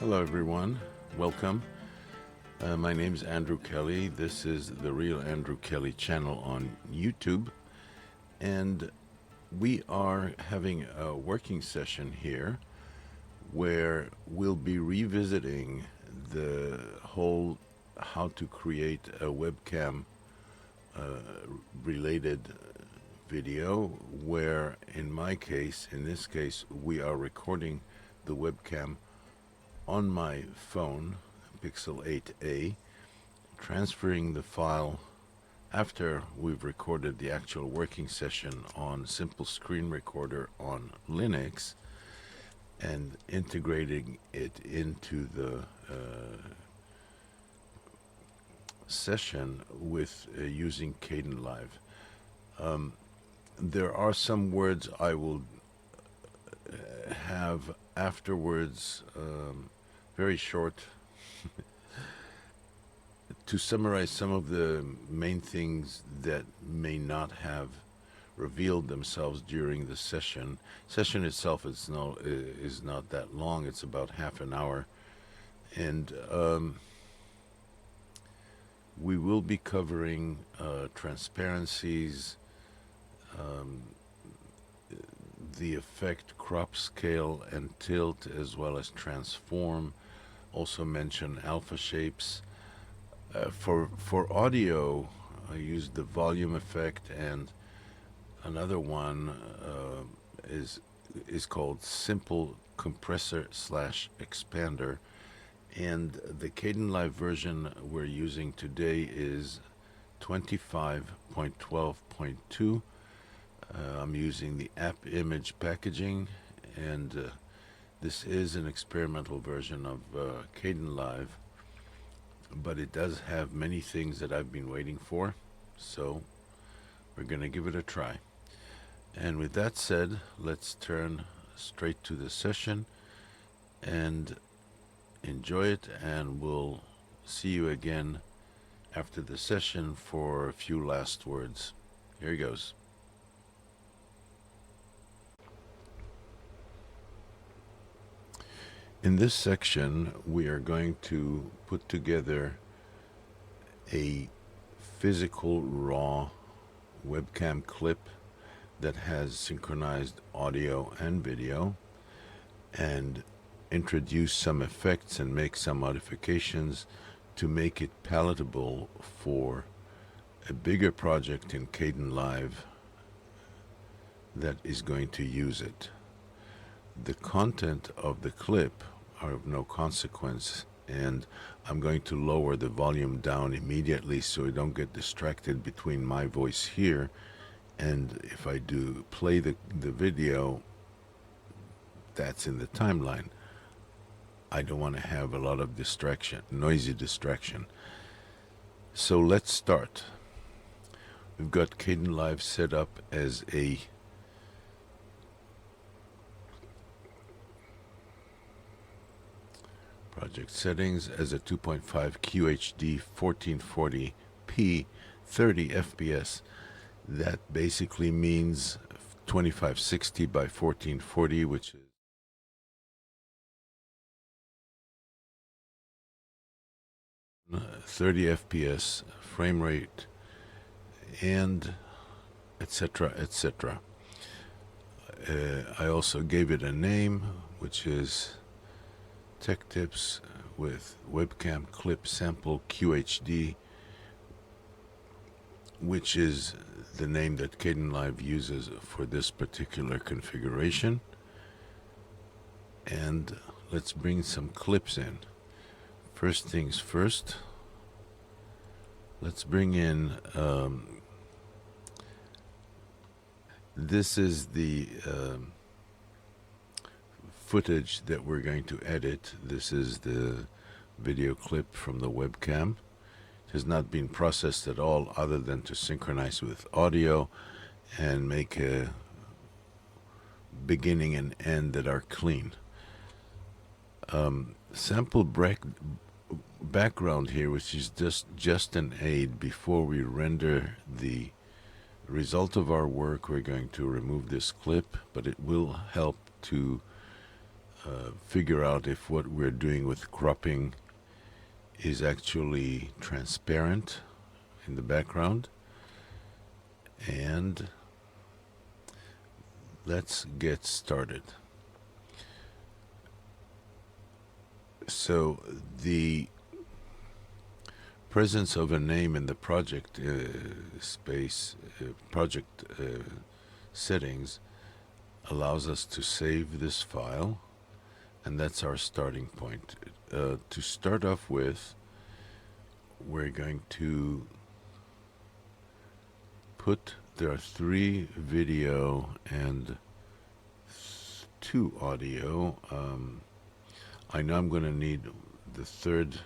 Hello everyone, welcome. My name is Andrew Kelly. This is the Real Andrew Kelly channel on YouTube, and we are having a working session here where we'll be revisiting the whole how to create a webcam related video, where in this case we are recording the webcam on my phone, Pixel 8a, transferring the file after we've recorded the actual working session on SimpleScreenRecorder on Linux, and integrating it into the session with using Kdenlive. There are some words I will have afterwards, very short, to summarize some of the main things that may not have revealed themselves during the session. Session itself is not that long. It's about half an hour, and we will be covering transparencies, the effect, crop, scale, and tilt, as well as transform. Also mention alpha shapes. For audio, I used the volume effect, and another one is called Simple Compressor / Expander. And the Kdenlive version we're using today is 25.12.2. I'm using the AppImage packaging, and this is an experimental version of Kdenlive, but it does have many things that I've been waiting for, so we're going to give it a try. And with that said, let's turn straight to the session and enjoy it, and we'll see you again after the session for a few last words. Here goes. In this section, we are going to put together a physical raw webcam clip that has synchronized audio and video, and introduce some effects and make some modifications to make it palatable for a bigger project in Kdenlive that is going to use it. The content of the clip are of no consequence, and I'm going to lower the volume down immediately so I don't get distracted between my voice here, and if I do play the video that's in the timeline. I don't want to have a lot of noisy distraction. So let's start. We've got Kdenlive set up as a project settings as a 2.5 QHD 1440p 30 FPS. That basically means 2560 by 1440, which is 30 FPS frame rate, and etc. etc. I also gave it a name, which is Tech Tips with Webcam Clip Sample QHD, which is the name that Kdenlive uses for this particular configuration. And let's bring some clips in. First things first, let's bring in, this is the footage that we're going to edit. This is the video clip from the webcam. It has not been processed at all, other than to synchronize with audio and make a beginning and end that are clean. Sample background here, which is just an aid before we render the result of our work. We're going to remove this clip, but it will help to figure out if what we're doing with cropping is actually transparent in the background. And let's get started. So the presence of a name in the project project settings allows us to save this file, and that's our starting point. To start off with, we're going to there are 3 video and 2 audio. I know I'm going to need the 3rd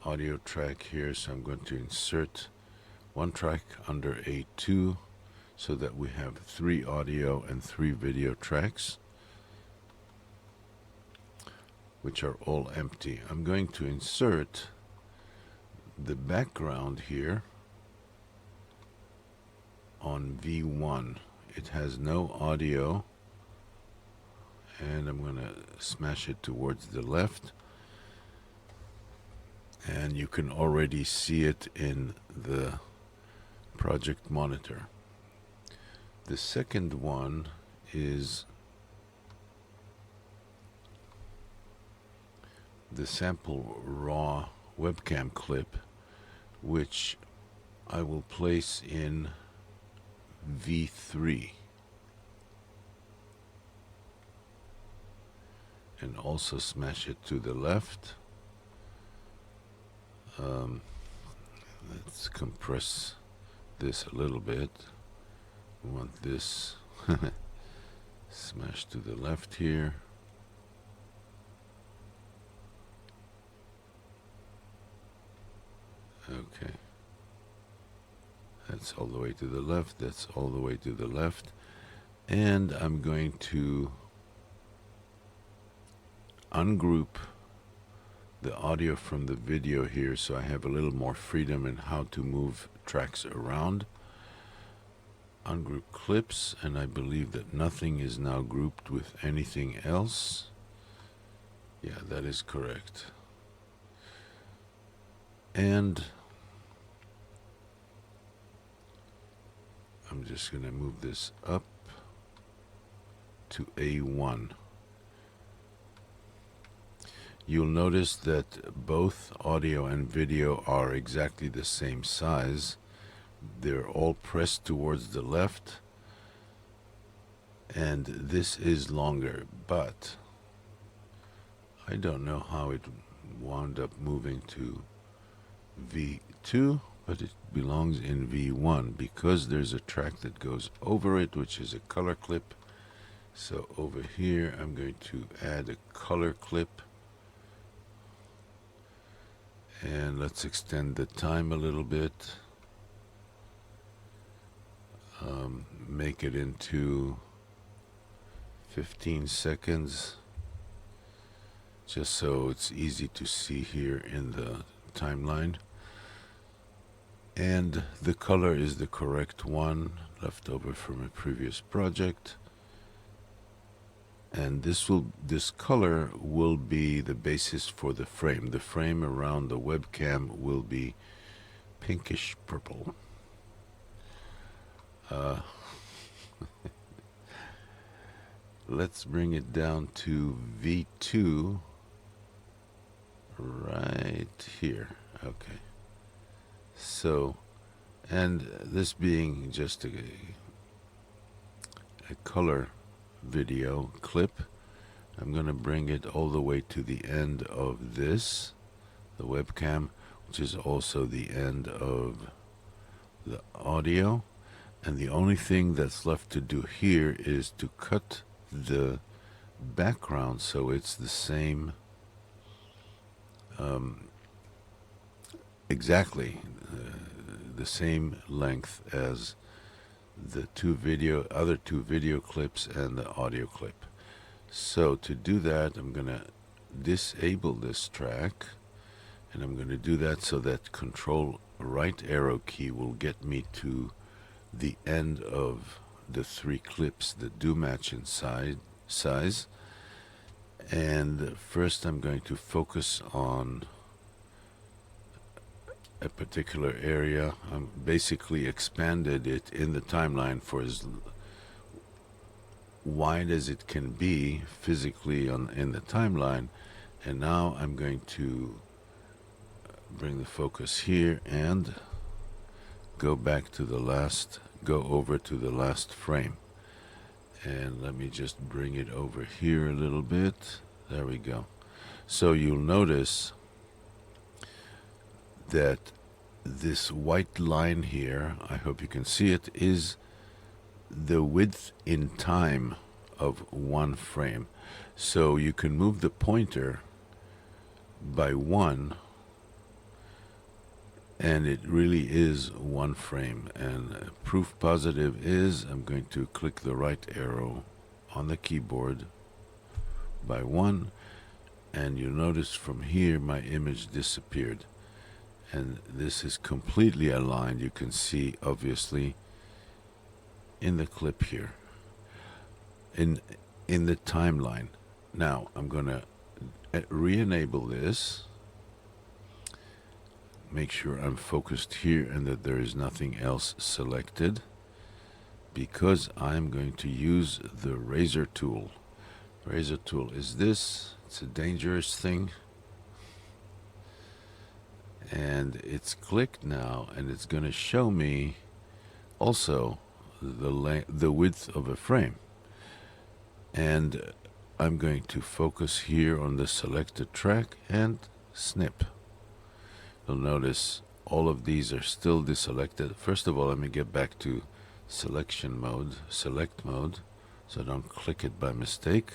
audio track here, so I'm going to insert 1 track under A2 so that we have 3 audio and 3 video tracks, which are all empty. I'm going to insert the background here on V1. It has no audio, and I'm going to smash it towards the left, and you can already see it in the project monitor. The second one is the sample raw webcam clip, which I will place in V3 and also smash it to the left. Let's compress this a little bit. We want this smashed to the left here. Okay. That's all the way to the left, that's all the way to the left. And I'm going to ungroup the audio from the video here so I have a little more freedom in how to move tracks around. Ungroup clips, and I believe that nothing is now grouped with anything else. Yeah, that is correct. And I'm just going to move this up to A1. You'll notice that both audio and video are exactly the same size. They're all pressed towards the left, and this is longer, but I don't know how it wound up moving to V2, but it belongs in V1 because there's a track that goes over it, which is a color clip. So over here I'm going to add a color clip, and let's extend the time a little bit, make it into 15 seconds just so it's easy to see here in the timeline. And the color is the correct one, left over from a previous project. And this color will be the basis for the frame. The frame around the webcam will be pinkish purple. Let's bring it down to V2 right here. Okay. So, and this being just a color video clip, I'm going to bring it all the way to the end of this, the webcam, which is also the end of the audio. And the only thing that's left to do here is to cut the background so it's the same, exactly the same length as the other two video clips and the audio clip. So to do that, I'm going to disable this track, and I'm going to do that so that Control right arrow key will get me to the end of the 3 clips that do match in size. And first I'm going to focus on a particular area. I'm basically expanded it in the timeline for as wide as it can be physically in the timeline. And now I'm going to bring the focus here and go over to the last frame. And let me just bring it over here a little bit. There we go. So you'll notice that this white line here, I hope you can see it, is the width in time of one frame. So you can move the pointer by one, and it really is one frame. And proof positive is I'm going to click the right arrow on the keyboard by one, and you'll notice from here my image disappeared. And this is completely aligned, you can see obviously in the clip here, in the timeline. Now I'm gonna re-enable this, make sure I'm focused here and that there is nothing else selected, because I'm going to use the razor tool. Razor tool is this. It's a dangerous thing, and it's clicked now, and it's going to show me also the width of a frame. And I'm going to focus here on the selected track and snip. You'll notice all of these are still deselected. First of all, let me get back to selection mode, select mode, so I don't click it by mistake.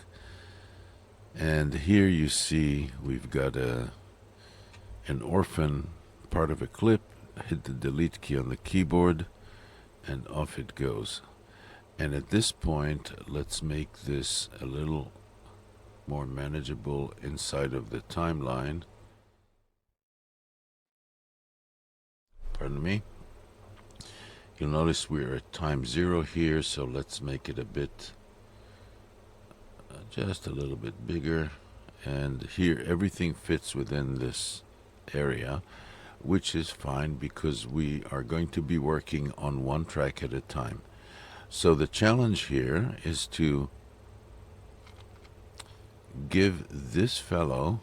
And here you see we've got an orphan part of a clip. Hit the delete key on the keyboard and off it goes. And at this point, let's make this a little more manageable inside of the timeline. Pardon me. You'll notice we're at time 0 here, so let's make it a bit, just a little bit bigger. And here everything fits within this area, which is fine because we are going to be working on one track at a time. So the challenge here is to give this fellow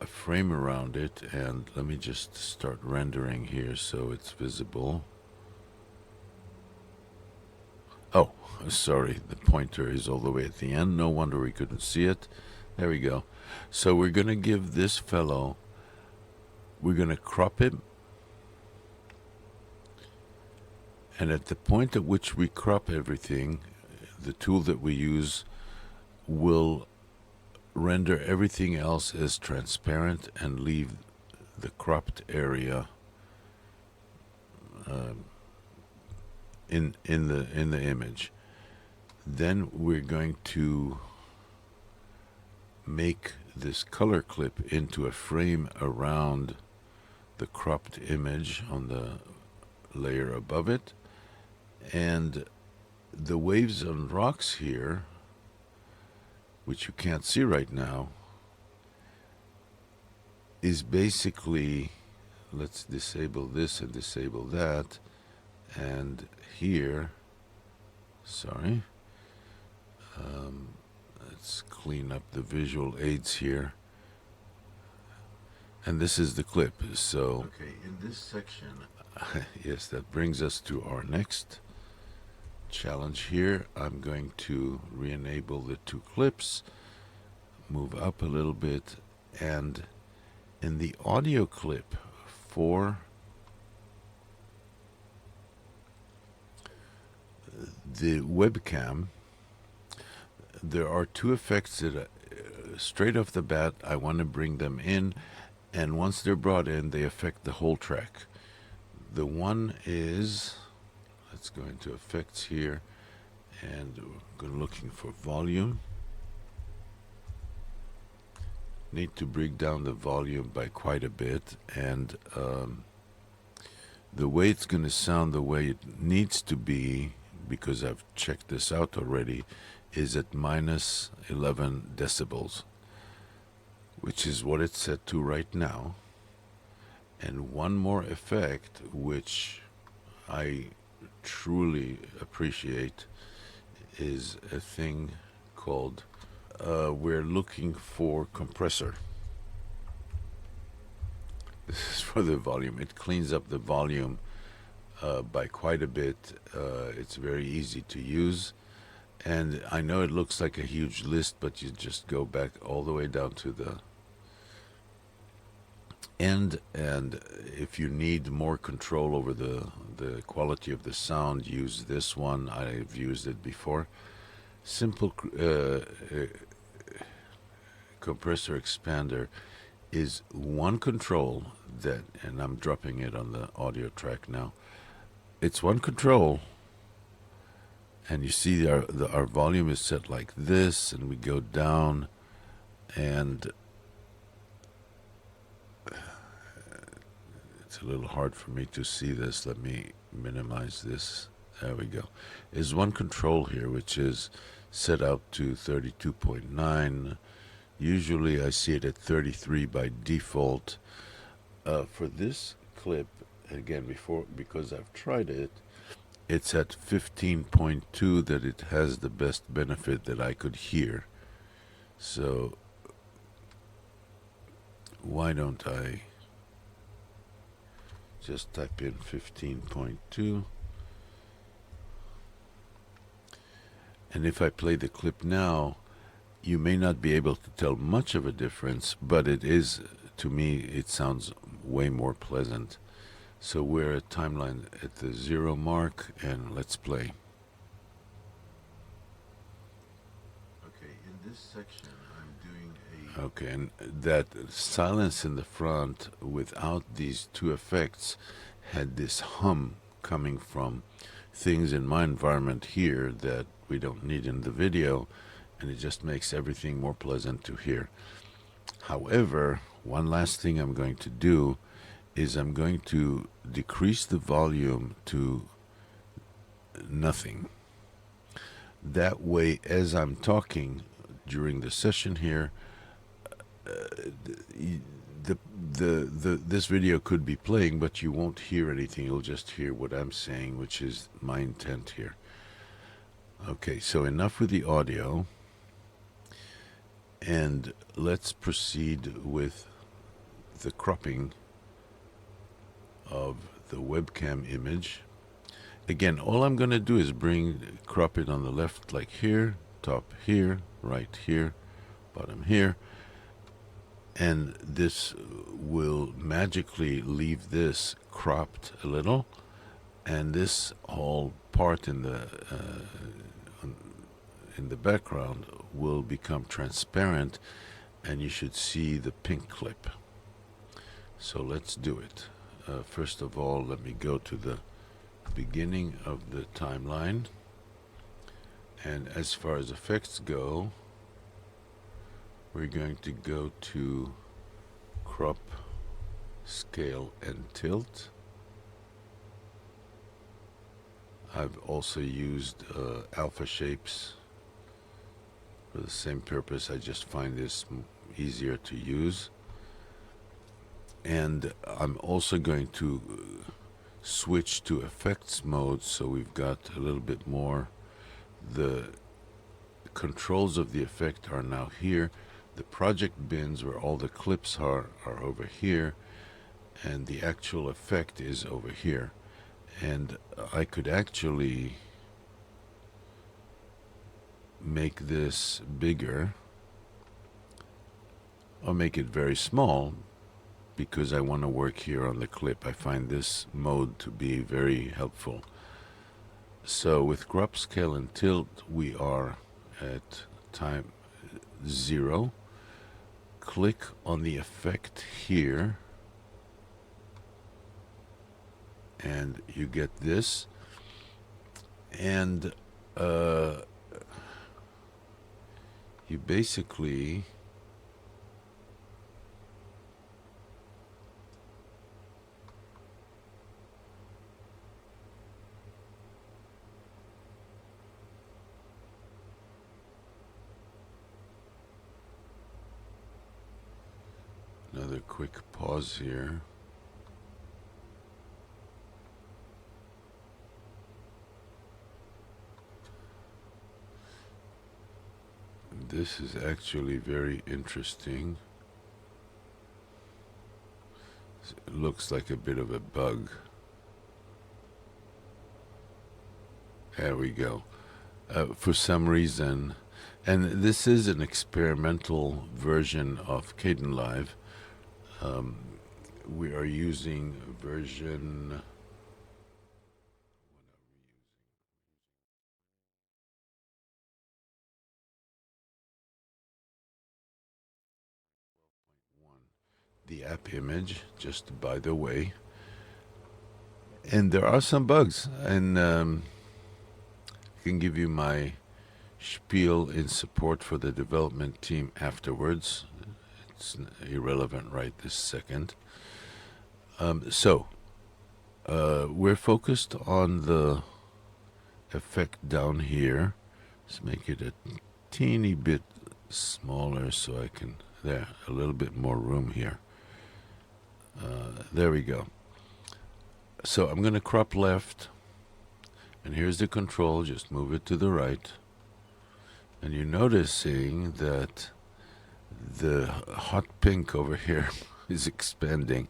a frame around it, and let me just start rendering here so it's visible. Oh, sorry, the pointer is all the way at the end. No wonder we couldn't see it. There we go. So we're going to give this fellow, we're going to crop him. And at the point at which we crop everything, the tool that we use will render everything else as transparent and leave the cropped area in the image. Then we're going to make this color clip into a frame around the cropped image on the layer above it. And the waves on rocks here, which you can't see right now, is basically, let's disable this and disable that. And here, sorry, let's clean up the visual aids here. And this is the clip. So, okay, in this section, yes, that brings us to our next challenge here. I'm going to re-enable the two clips, move up a little bit, and in the audio clip for the webcam, there are two effects that straight off the bat I want to bring them in, and once they're brought in, they affect the whole track. The one is, let's go into effects here and go looking for volume. Need to bring down the volume by quite a bit, and the way it's going to sound the way it needs to be, because I've checked this out already, is at minus 11 decibels, which is what it's set to right now. And one more effect which I truly appreciate is a thing called we're looking for compressor. This is for the volume. It cleans up the volume by quite a bit. It's very easy to use, and I know it looks like a huge list, but you just go back all the way down to the end, and if you need more control over the quality of the sound, use this one. I've used it before. Simple compressor expander is one control that, and I'm dropping it on the audio track now. It's one control, and you see our volume is set like this, and we go down, and it's a little hard for me to see this. Let me minimize this. There we go. Is one control here, which is set out to 32.9. Usually I see it at 33 by default. For this clip, again, because I've tried it, it's at 15.2 that it has the best benefit that I could hear. So why don't I just type in 15.2, and if I play the clip now, you may not be able to tell much of a difference, but it is, to me, it sounds way more pleasant. So we're at timeline at the 0 mark, and let's play. Okay, in this section I'm doing a... Okay, and that silence in the front without these two effects had this hum coming from things in my environment here that we don't need in the video, and it just makes everything more pleasant to hear. However, one last thing I'm going to do is I'm going to decrease the volume to nothing. That way, as I'm talking during the session here, this video could be playing, but you won't hear anything. You'll just hear what I'm saying, which is my intent here. Okay, so enough with the audio, and let's proceed with the cropping of the webcam image. Again, all I'm going to do is crop it on the left, like here, top here, right here, bottom here, and this will magically leave this cropped a little, and this whole part in the background will become transparent, and you should see the pink clip. So let's do it. First of all, let me go to the beginning of the timeline, and as far as effects go, we're going to go to crop, scale, and tilt. I've also used alpha shapes for the same purpose. I just find this easier to use. And I'm also going to switch to effects mode, so we've got a little bit more. The controls of the effect are now here. The project bins where all the clips are over here, and the actual effect is over here. And I could actually make this bigger or make it very small, because I want to work here on the clip. I find this mode to be very helpful. So with crop, scale, and tilt, we are at time 0. Click on the effect here, and you get this, and you basically another quick pause here. This is actually very interesting. It looks like a bit of a bug. There we go. For some reason, and this is an experimental version of Kdenlive. We are using version... the AppImage, just by the way. And there are some bugs, and I can give you my spiel in support for the development team afterwards. It's irrelevant right this second. We're focused on the effect down here. Let's make it a teeny bit smaller so I can, there, a little bit more room here. There we go. So I'm going to crop left, and here's the control. Just move it to the right, and you're noticing that the hot pink over here is expanding.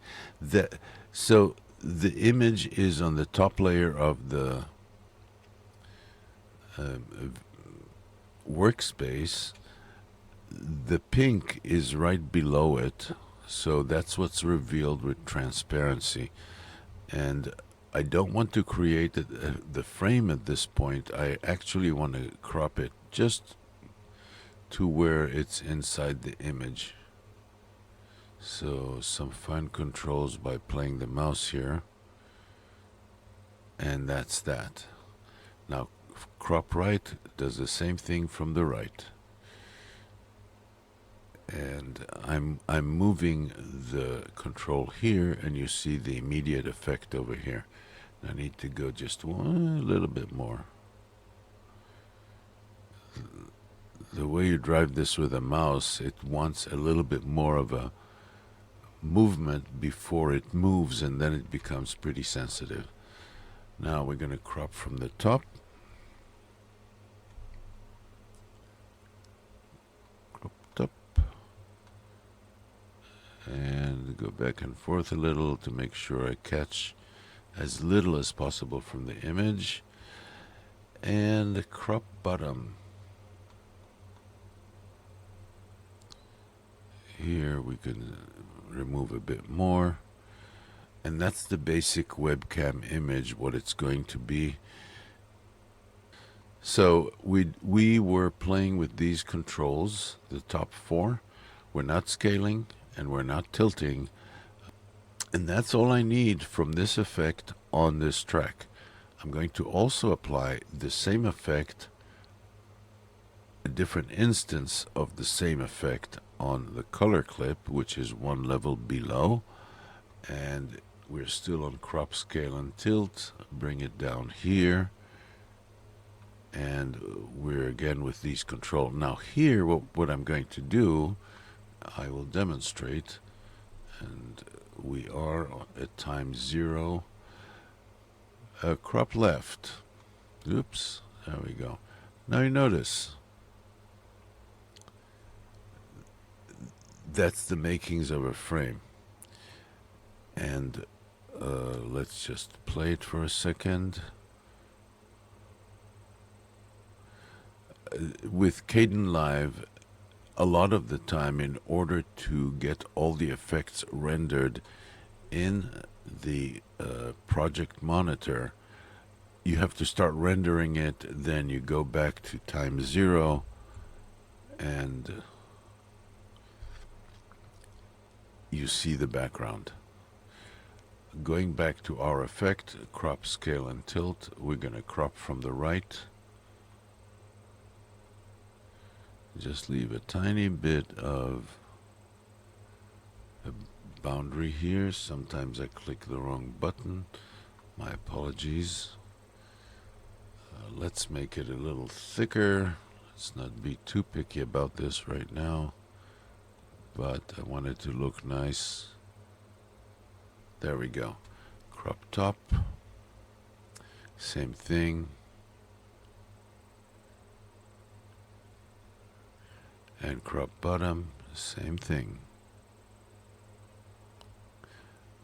So the image is on the top layer of the workspace. The pink is right below it, so that's what's revealed with transparency. And I don't want to create the frame at this point. I actually want to crop it just to where it's inside the image. So some fine controls by playing the mouse here. And that's that. Now crop right does the same thing from the right. And I'm moving the control here, and you see the immediate effect over here. I need to go just a little bit more. The way you drive this with a mouse, it wants a little bit more of a movement before it moves, and then it becomes pretty sensitive. Now we're going to crop from the top. And go back and forth a little to make sure I catch as little as possible from the image. And the crop bottom. Here we can remove a bit more. And that's the basic webcam image, what it's going to be. So we were playing with these controls, the top four. We're not scaling, and we're not tilting, and that's all I need from this effect on this track. I'm going to also apply the same effect, a different instance of the same effect on the color clip, which is one level below, and we're still on crop, scale, and tilt. Bring it down here, and we're again with these controls. Now here, what I'm going to do, I will demonstrate, and we are at time 0. Crop left. Oops, there we go. Now you notice that's the makings of a frame. And let's just play it for a second. With Kdenlive, a lot of the time, in order to get all the effects rendered in the project monitor, you have to start rendering it, then you go back to time 0, and you see the background. Going back to our effect, crop, scale, and tilt, we're going to crop from the right. Just leave a tiny bit of a boundary here. Sometimes I click the wrong button. My apologies. Let's make it a little thicker. Let's not be too picky about this right now. but I want it to look nice. There we go. Crop top, same thing. And crop bottom, same thing.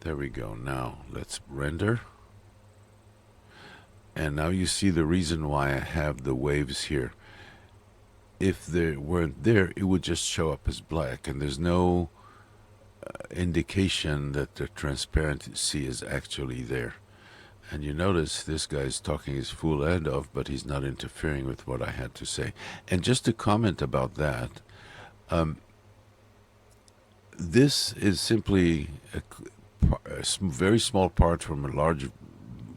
There we go. Now let's render. And now you see the reason why I have the waves here. If they weren't there, it would just show up as black, and there's no indication that the transparency is actually there. And you notice this guy's talking his full end off, but he's not interfering with what I had to say. And just to comment about that, this is simply a very small part from a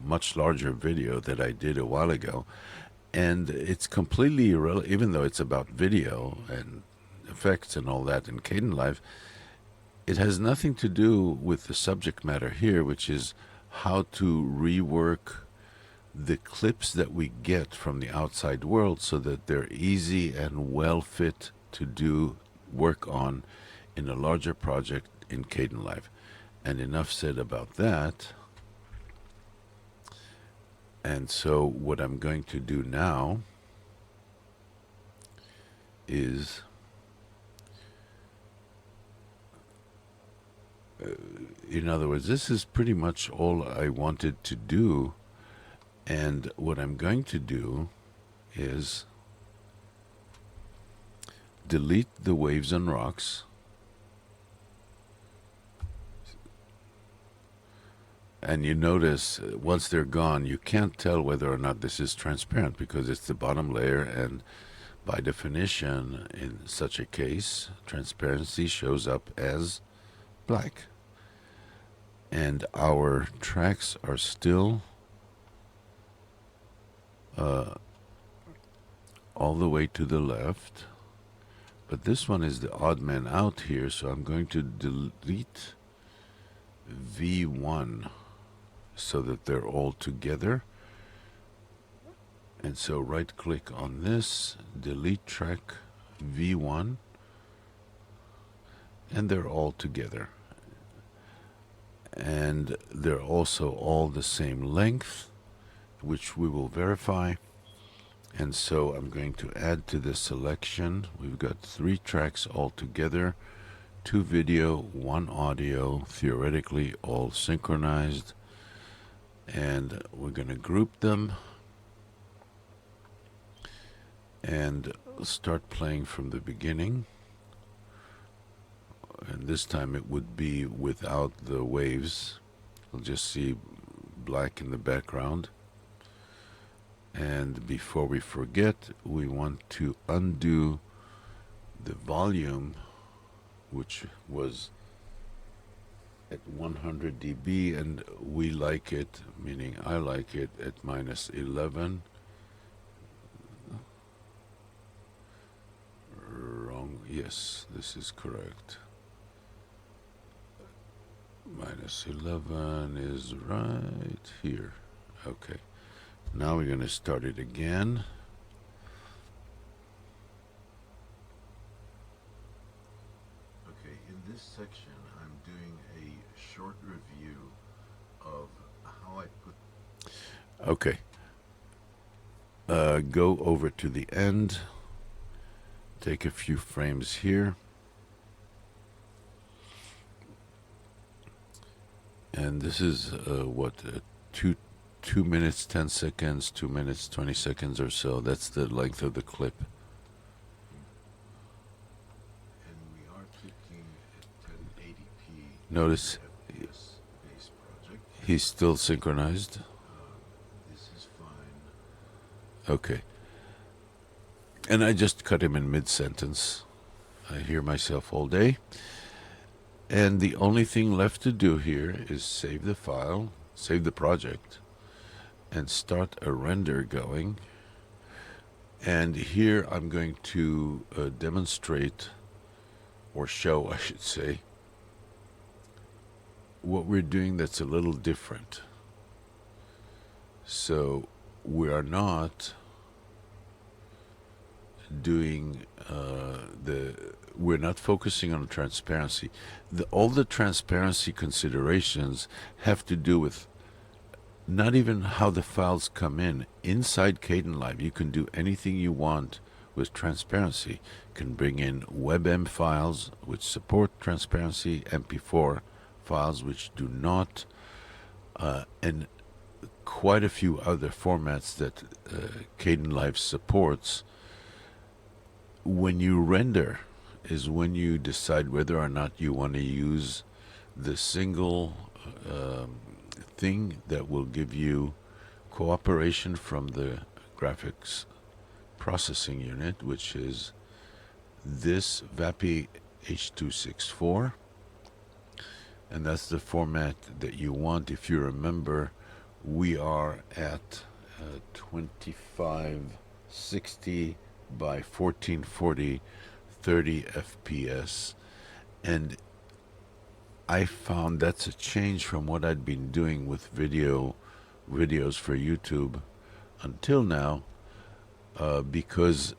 much larger video that I did a while ago. And it's completely irrelevant, even though it's about video and effects and all that in Kdenlive. It has nothing to do with the subject matter here, which is how to rework the clips that we get from the outside world so that they're easy and well fit to do work on in a larger project in Kdenlive. And enough said about that. And so what I'm going to do now is in other words, this is pretty much all I wanted to do. And what I'm going to do is delete the waves and rocks. And you notice once they're gone, you can't tell whether or not this is transparent because it's the bottom layer, and by definition, in such a case, transparency shows up as black. And our tracks are still all the way to the left, but this one is the odd man out here, so I'm going to delete V1 so that they're all together. And so right click on this, delete track V1, and they're all together. And they're also all the same length, which we will verify. And so I'm going to add to the selection. We've got 3 tracks all together, 2 video, 1 audio, theoretically all synchronized. And we're going to group them and start playing from the beginning. And this time it would be without the waves. We'll just see black in the background. And before we forget, we want to undo the volume, which was at 100 dB, and we like it, meaning I like it, at -11. Wrong. Yes, this is correct. -11 is right here. Okay. Now we're going to start it again. Okay, in this section I'm doing a short review of how I put... Okay. Go over to the end. Take a few frames here. And this is what, 2 minutes 10 seconds, 2 minutes 20 seconds or so. That's the length of the clip. And we are clicking at 1080p. Notice he's still synchronized. This is fine. Okay. And I just cut him in mid-sentence. I hear myself all day. And the only thing left to do here is save the file, save the project, and start a render going. And here I'm going to demonstrate, or show I should say, what we're doing that's a little different. So we are not doing we're not focusing on transparency. All the transparency considerations have to do with not even how the files come in. Inside Kdenlive, you can do anything you want with transparency. You can bring in WebM files, which support transparency, MP4 files, which do not, and quite a few other formats that Kdenlive supports. When you render is when you decide whether or not you want to use the single thing that will give you cooperation from the graphics processing unit, which is this VAPI H264, and that's the format that you want. If you remember, we are at 2560 by 1440, 30 FPS, and I found that's a change from what I'd been doing with videos for YouTube until now, because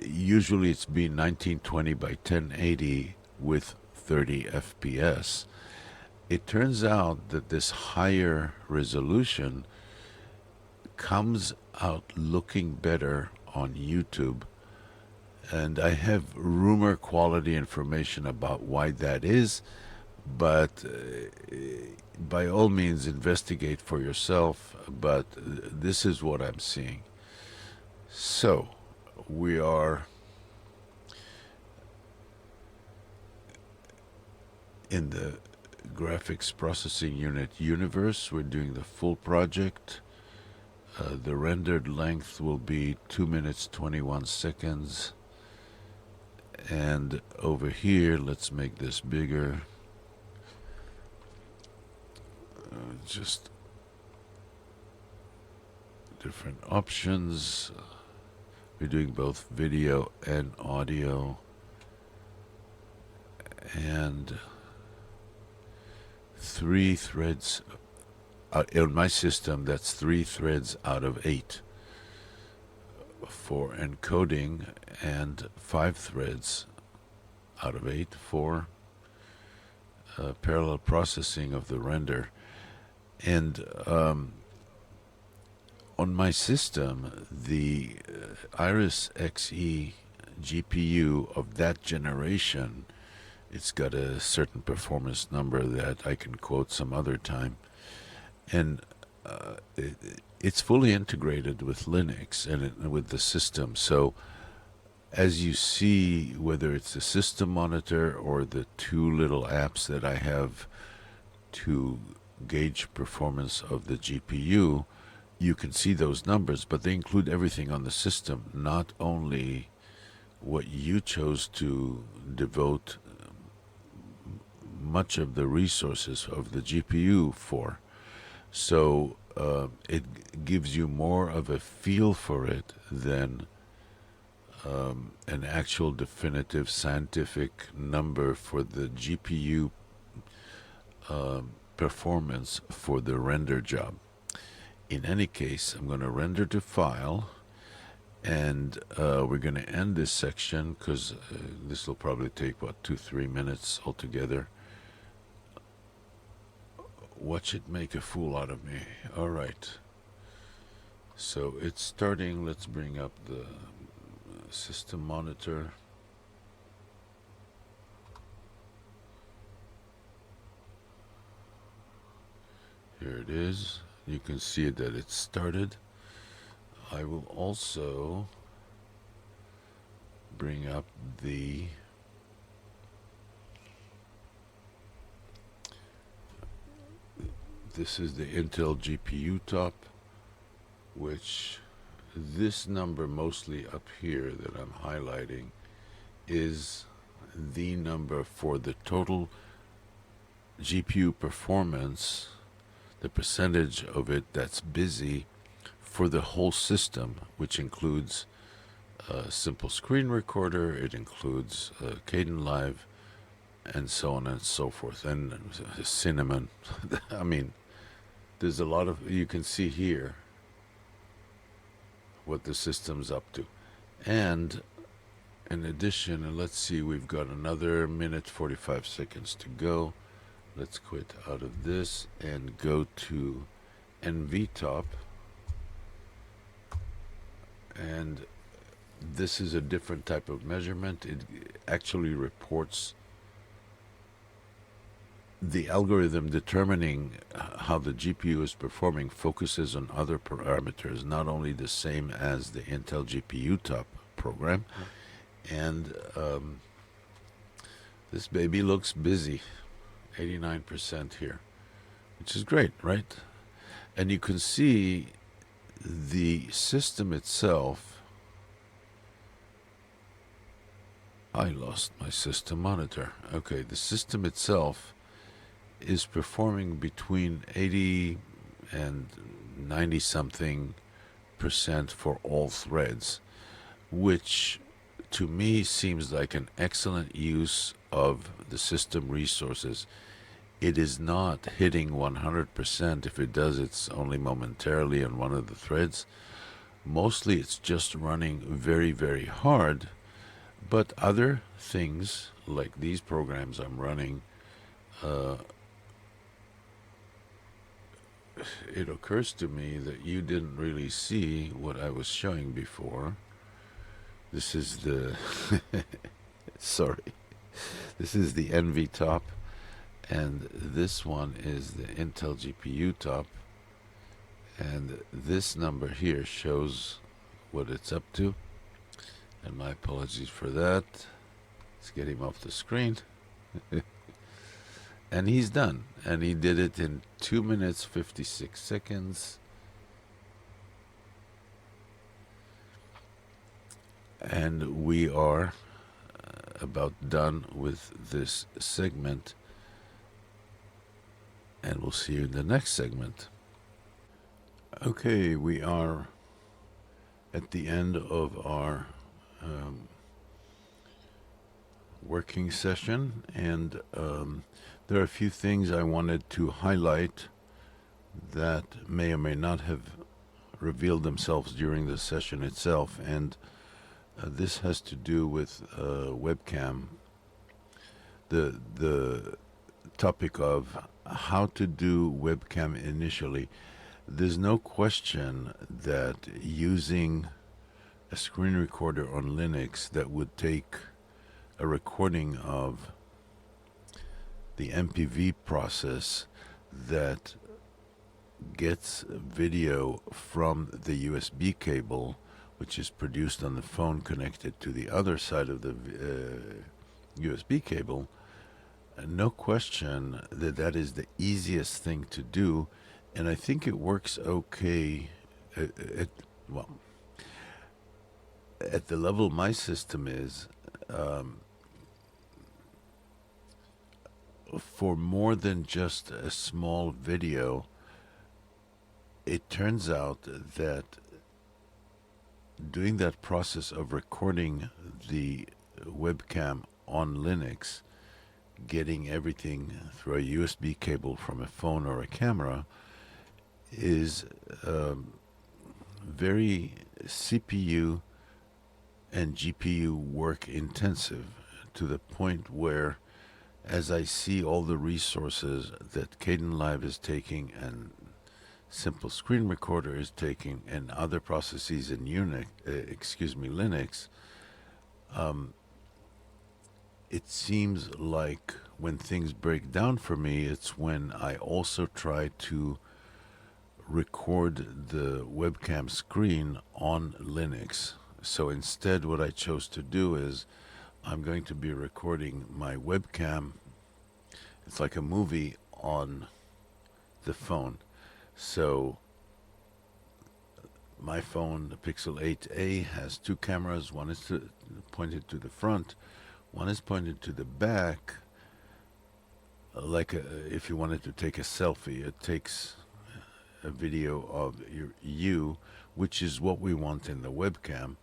usually it's been 1920 by 1080 with 30 FPS. It turns out that this higher resolution comes out looking better on YouTube, and I have rumor quality information about why that is, but by all means investigate for yourself, but this is what I'm seeing. So we are in the graphics processing unit universe. We're doing the full project. The rendered length will be 2 minutes 21 seconds, and over here, let's make this bigger. Just different options. We're doing both video and audio, and 3 threads. In my system, that's 3 threads out of 8 for encoding, and 5 threads out of 8 for parallel processing of the render. And on my system, the Iris Xe GPU of that generation, it's got a certain performance number that I can quote some other time, and it's fully integrated with Linux and with the system. So as you see, whether it's the system monitor or the 2 little apps that I have to gauge performance of the GPU, you can see those numbers, but they include everything on the system, not only what you chose to devote much of the resources of the GPU for. So it gives you more of a feel for it than an actual definitive scientific number for the GPU performance for the render job. In any case, I'm going to render to file, and we're going to end this section because this will probably take, 2-3 minutes altogether. Watch it make a fool out of me. All right. So it's starting. Let's bring up the system monitor. Here it is. You can see that it started. I will also bring up the this is the Intel GPU top, which this number mostly up here that I'm highlighting is the number for the total GPU performance, the percentage of it that's busy for the whole system, which includes SimpleScreenRecorder, it includes Kdenlive, and so on and so forth, and Cinnamon. I mean, there's a lot of, you can see here what the system's up to. And in addition, let's see, we've got another minute 45 seconds to go. Let's quit out of this and go to nvtop. And this is a different type of measurement. It actually reports the algorithm determining how the GPU is performing, focuses on other parameters, not only the same as the Intel GPU top program. And this baby looks busy, 89% here, which is great, right? And you can see the system itself. I lost my system monitor. Okay, the system itself is performing between 80 and 90 something percent for all threads, which to me seems like an excellent use of the system resources. It is not hitting 100%. If it does, it's only momentarily on one of the threads. Mostly it's just running very, very hard. But other things, like these programs I'm running, it occurs to me that you didn't really see what I was showing before. This is the sorry, this is the nvtop, and this one is the Intel GPU top, and this number here shows what it's up to, and my apologies for that. Let's get him off the screen. And he's done, and he did it in 2 minutes 56 seconds. And we are about done with this segment, and we'll see you in the next segment. Okay, we are at the end of our working session, and there are a few things I wanted to highlight that may or may not have revealed themselves during the session itself, and this has to do with webcam, the topic of how to do webcam initially. There's no question that using a screen recorder on Linux that would take a recording of the MPV process that gets video from the USB cable, which is produced on the phone connected to the other side of the USB cable, no question that that is the easiest thing to do, and I think it works okay at the level my system is. For more than just a small video, it turns out that doing that process of recording the webcam on Linux, getting everything through a USB cable from a phone or a camera, is very CPU and GPU work intensive, to the point where, as I see all the resources that Kdenlive is taking and SimpleScreenRecorder is taking and other processes in Linux, it seems like when things break down for me, it's when I also try to record the webcam screen on Linux. So instead, what I chose to do is I'm going to be recording my webcam. It's like a movie on the phone. So my phone, the Pixel 8a, has two cameras. One is pointed to the front, one is pointed to the back. If you wanted to take a selfie, it takes a video of you, which is what we want in the webcam,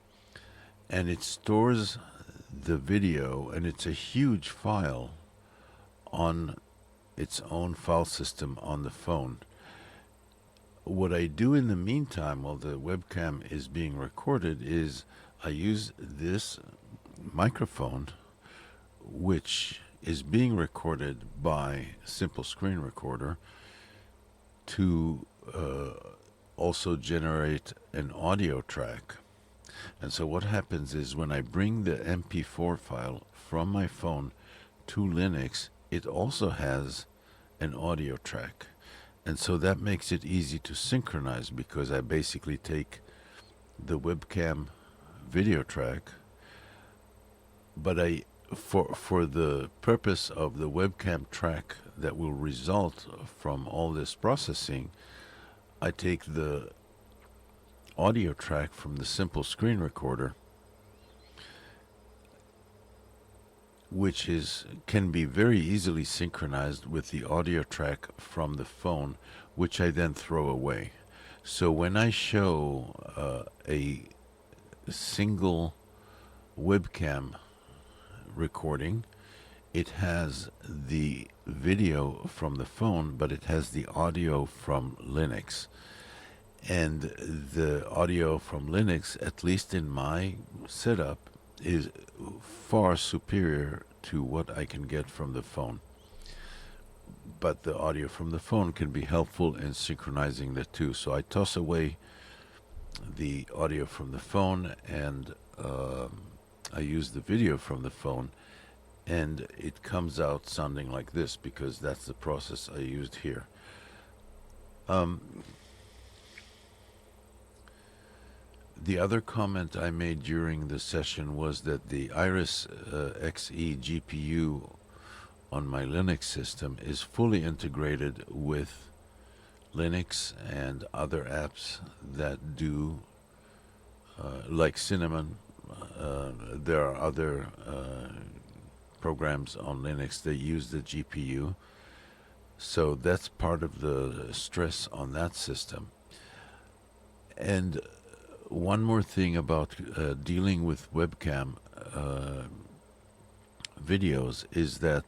and it stores the video, and it's a huge file on its own file system on the phone. What I do in the meantime, while the webcam is being recorded, is I use this microphone, which is being recorded by SimpleScreenRecorder, to also generate an audio track. And so what happens is when I bring the MP4 file from my phone to Linux, it also has an audio track. And so that makes it easy to synchronize, because I basically take the webcam video track, but for the purpose of the webcam track that will result from all this processing, I take the audio track from the SimpleScreenRecorder, which can be very easily synchronized with the audio track from the phone, which I then throw away. So when I show a single webcam recording, it has the video from the phone, but it has the audio from Linux. And the audio from Linux, at least in my setup, is far superior to what I can get from the phone. But the audio from the phone can be helpful in synchronizing the two. So I toss away the audio from the phone, and I use the video from the phone, and it comes out sounding like this, because that's the process I used here. The other comment I made during the session was that the Iris Xe GPU on my Linux system is fully integrated with Linux and other apps that do, like Cinnamon. There are other programs on Linux that use the GPU. So that's part of the stress on that system. And one more thing about dealing with webcam videos is that,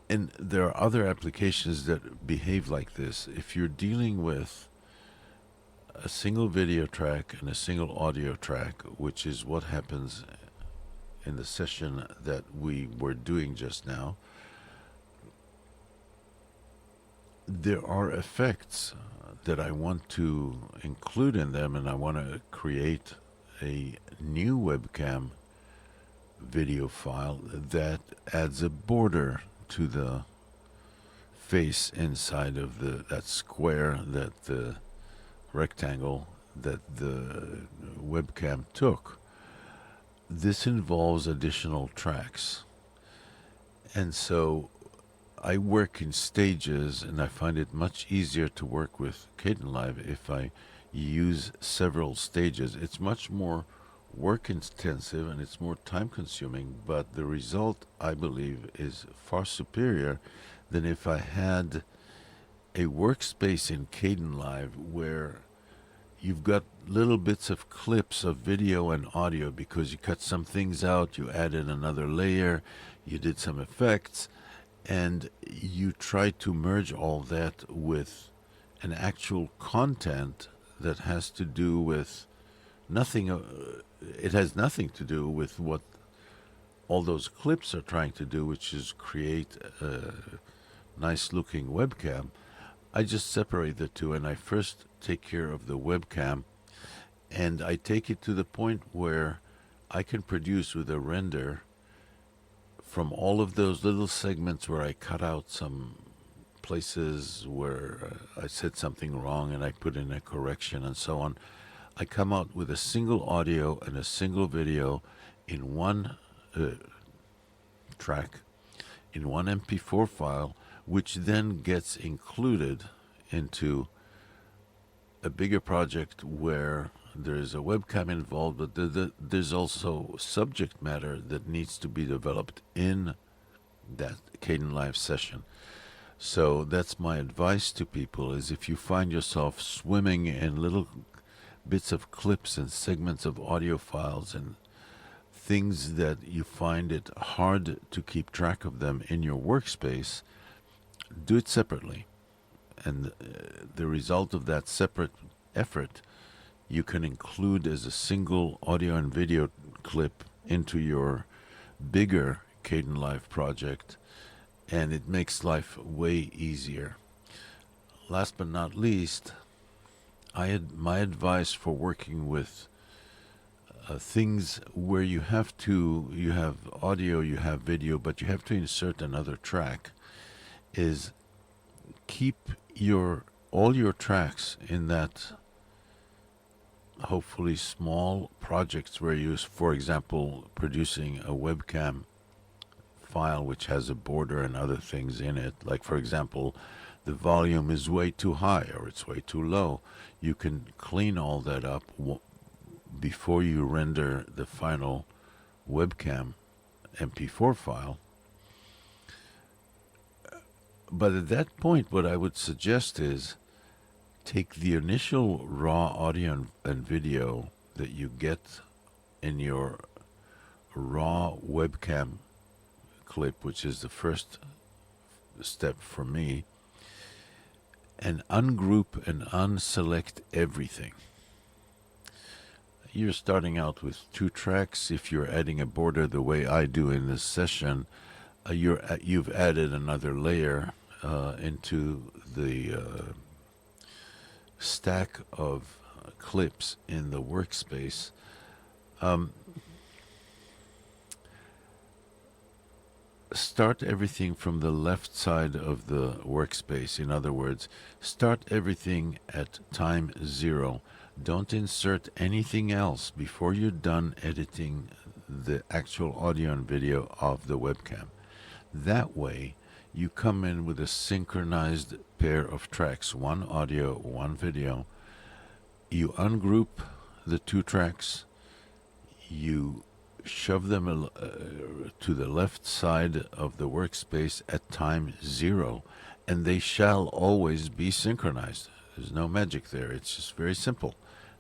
and there are other applications that behave like this. If you're dealing with a single video track and a single audio track, which is what happens in the session that we were doing just now, there are effects that I want to include in them, and I want to create a new webcam video file that adds a border to the face inside of that square, that the rectangle that the webcam took. This involves additional tracks, and so I work in stages, and I find it much easier to work with Kdenlive if I use several stages. It's much more work intensive and it's more time consuming, but the result, I believe, is far superior than if I had a workspace in Kdenlive where you've got little bits of clips of video and audio because you cut some things out, you added another layer, you did some effects, and you try to merge all that with an actual content that has to do with nothing. It has nothing to do with what all those clips are trying to do, which is create a nice looking webcam. I just separate the two, and I first take care of the webcam, and I take it to the point where I can produce with a render from all of those little segments where I cut out some places where I said something wrong and I put in a correction and so on. I come out with a single audio and a single video in one track, in one MP4 file, which then gets included into a bigger project where there's a webcam involved, but there's also subject matter that needs to be developed in that Kdenlive session. So that's my advice to people, is if you find yourself swimming in little bits of clips and segments of audio files and things that you find it hard to keep track of them in your workspace, do it separately. And the result of that separate effort you can include as a single audio and video clip into your bigger Kdenlive project, and it makes life way easier. Last but not least, my advice for working with things where you have audio, you have video, but you have to insert another track, is keep all your tracks in that hopefully small projects where you, for example, producing a webcam file which has a border and other things in it. Like, for example, the volume is way too high or it's way too low. You can clean all that up before you render the final webcam MP4 file. But at that point, what I would suggest is take the initial raw audio and video that you get in your raw webcam clip, which is the first step for me, and ungroup and unselect everything. You're starting out with 2 tracks. If you're adding a border the way I do in this session, you've added another layer into the stack of clips in the workspace. Start everything from the left side of the workspace. In other words, start everything at time 0. Don't insert anything else before you're done editing the actual audio and video of the webcam. That way, you come in with a synchronized pair of tracks, 1 audio, 1 video. You ungroup the 2 tracks, you shove them to the left side of the workspace at time 0, and they shall always be synchronized. There's no magic there. It's just very simple.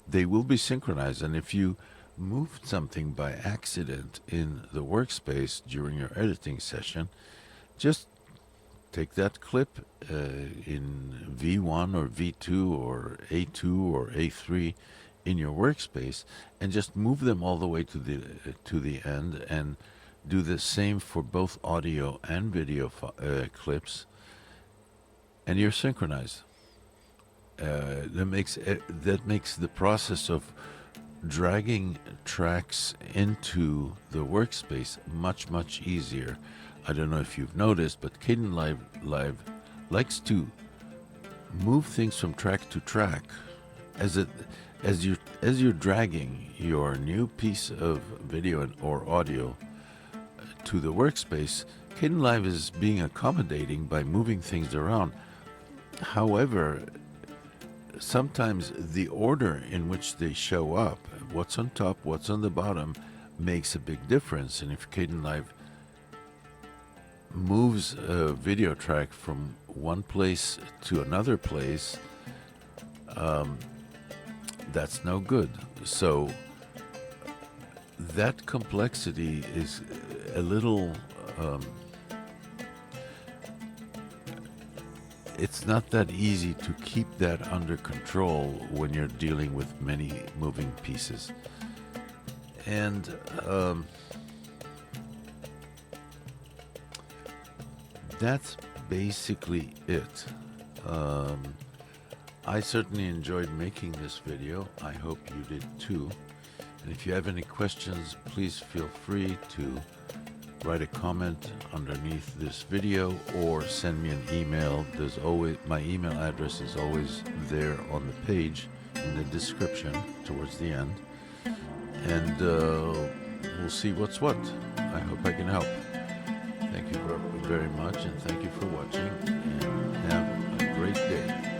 They will be synchronized, and if you moved something by accident in the workspace during your editing session, just take that clip in V1 or V2 or A2 or A3 in your workspace and just move them all the way to the end, and do the same for both audio and video clips, and you're synchronized. That makes the process of dragging tracks into the workspace much youeasier. I don't know if you've noticed, but Kdenlive likes to move things from track to track. As you're dragging your new piece of video or audio to the workspace, Kdenlive is being accommodating by moving things around. However, sometimes the order in which they show up, what's on top, what's on the bottom, makes a big difference. And if Kdenlive moves a video track from one place to another place, that's no good. So that complexity is a little it's not that easy to keep that under control when you're dealing with many moving pieces. And that's basically it. I certainly enjoyed making this video. I hope you did too. And if you have any questions, please feel free to write a comment underneath this video or send me an email. My email address is always there on the page in the description towards the end. And we'll see what's what. I hope I can help. Thank you very much, and thank you for watching, and have a great day.